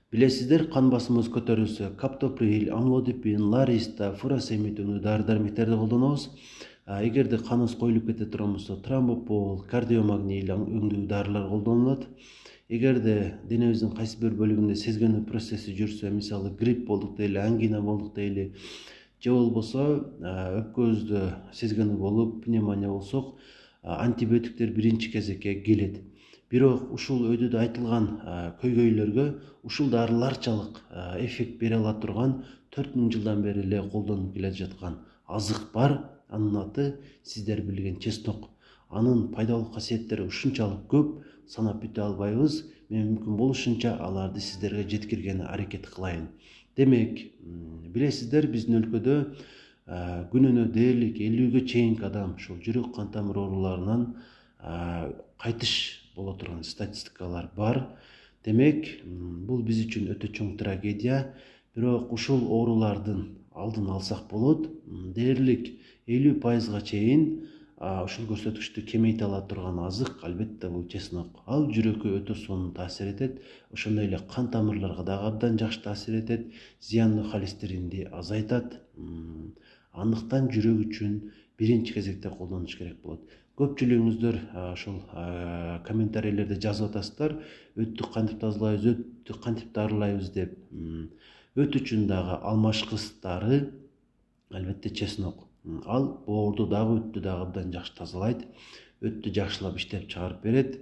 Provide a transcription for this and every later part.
Билесиздер, кан басымыбыз көтөрүлсө, каптоприл, амлодипин, лариста, фуросемид дары-дармектерди колдонобуз. Эгерде каныбыз коюлуп кете турган болсо, тромбопол, кардиомагнил өңдүү дарылар колдонулат. Эгерде денебиздин кайсы бир бөлүгүндө сезгенүү процесси жүрсө, мисалы грипп болдук дейли, ангина болдук дейли, же болбосо өпкөбүздө сезгенүү болуп, пневмония болсок, антибиотиктер биринчи кезекке келет. Бирок ушул өйдөдө айтылган көйгөйлөргө ушул дарыларчалык эффект бере ала турган 4000 жылдан бери эле колдонуп келе жаткан азык бар. Анын аты сиздер билген чеснок. Анын пайдалуу касиеттери ушунчалык көп, санап бүтө албайбыз. Мен мүмкүн болушунча аларды сиздерге жеткиргенге аракет кылайын. Демек, билесиздер, биздин өлкөдө күнүнө дээрлик 50-ге чейинки адам ушул жүрөк кан тамыр ооруларынан кайтыш боло турган статистикалар бар. Демек, бул биз үчүн өтө чоң трагедия. Бирок ушул оорулардын алдын алсак болот. Дээрлик 50%га чейин ушул көрсөткүчтү кемейте ала турган азык албетте бул чеснок. Ал жүрөккө өтө сонун таасир этет. Ошондой эле кан тамырларга дагы абдан жакшы таасир этет. Зыяндуу холестеринди азайтат. Андыктан жүрөк үчүн биринчи кезекте колдонуш керек болот. Көпчүлүгүңүздөр ошол комментарийлерде жазып атасыздар. Өттү кантип тазалайбыз, өттү кантип дарылайбыз деп. Өт үчүн дагы алмашкыс дары, албетте чеснок. Ал боорду дагы, өттү дагы абдан жакшы тазалайт. Өттү жакшылап иштеп чыгарып берет.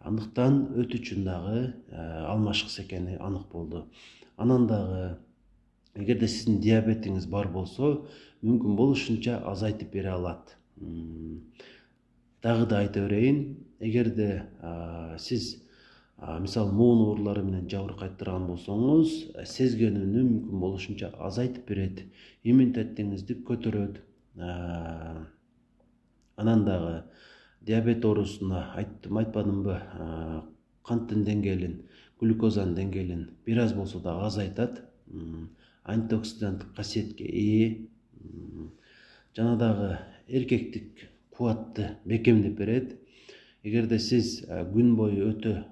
Андыктан өт үчүн дагы алмашкыс экени анык болду. Анан дагы эгерде сиздин диабетиңиз бар болсо, мүмкүн болушунча азайтып бере алат. Дагы да айта берейин, эгерде сиз мисалы муун оорулары менен жабыркайт турган болсоңуз, сезгенүүнү мүмкүн болушунча азайтып берет, иммунитетиңизди көтөрөт. Анан дагы диабет оорусуна айттым, айтпадымбы, канттын деңгээлин, глюкозанын деңгээлин бир аз болсо да азайтат. Антиоксиданттык касиетке ээ. Жана дагы эркектик кубатты бекемдеп берет. Эгерде сиз күн бою өтө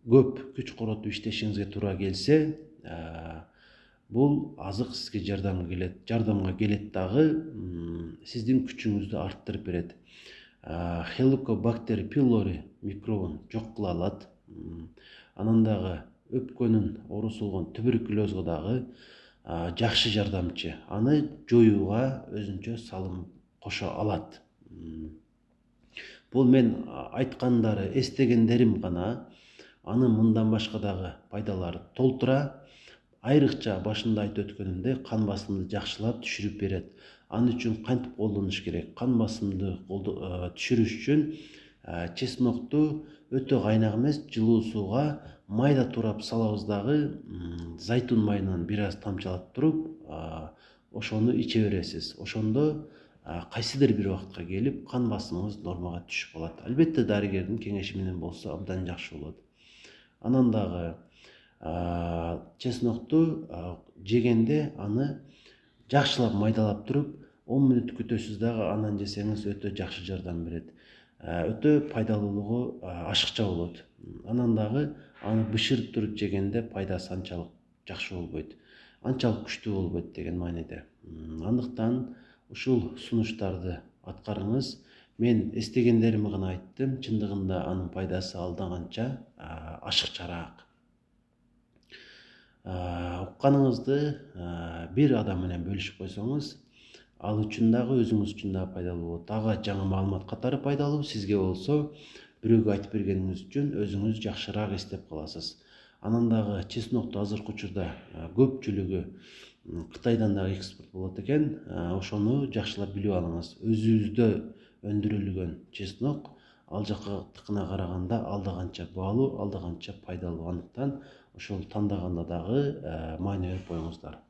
көп күч коротуп иштешиңизге туура келсе, бул азык сизге жардамга келет дагы, сиздин күчүңүздү арттырып берет. Helicobacter pylori микробун жок кыла алат. Анан дагы өпкөнүн оорусу болгон туберкулезго дагы жакшы жардамчы. Аны жоюуга өзүнчө салым кошо алат. Бул мен айткандары эстегендерим гана. Анын мындан башка дагы пайдалары толтура. Айрыкча башында айтып өткөнүмдөй кан басымды жакшылап түшүрүп берет. Аны үчүн кантип колдонуш керек? Кан басымды түшүрүш үчүн чеснокту өтө кайнак эмес, жылуу сууга майда турап салабыз дагы, зайтун майынан бир аз тамчылатып туруп, ошону иче бересиз. Ошондо кайсыдыр бир убакытка келип кан басымыңыз нормага түшүп калат. Албетте дарыгердин кеңеши менен болсо абдан жакшы болот. Анан дагы чеснокту жегенде аны жакшылап майдалап туруп 10 мүнөт күтөсүз дагы, анан жесеңиз өтө жакшы жардам берет. Өтө пайдалуулугу ашыкча болот. Анан дагы аны бышырып туруп жегенде пайдасы анчалык жакшы болбойт. Анчалык күчтүү болбойт деген мааниде. Андыктан ушул сунуштарды аткарыңыз. Мен эстегендеримди гана айттым. Чындыгында анын пайдасы алдан канча ашыкчараак. Укканыңызды бир адам менен бөлүшүп койсоңуз, ал үчүн дагы, өзүңүз үчүн дагы пайдалуу болот. Ага жаңы маалымат катары пайдалуу, сизге болсо бирөөгө айтып бергениңиз үчүн өзүңүз жакшыраак эстеп каласыз. Анан дагы чеснокту азыркы учурда көпчүлүгү Кытайдан дагы экспорт болот экен. Ошону жакшылап билип алыңыз. Өзүбүздө өндүрүлгөн чеснок ал жактыкына караганда алда канча баалуу, алда канча пайдалуу. Андыктан ошол тандаганда дагы маани берип коюңуздар.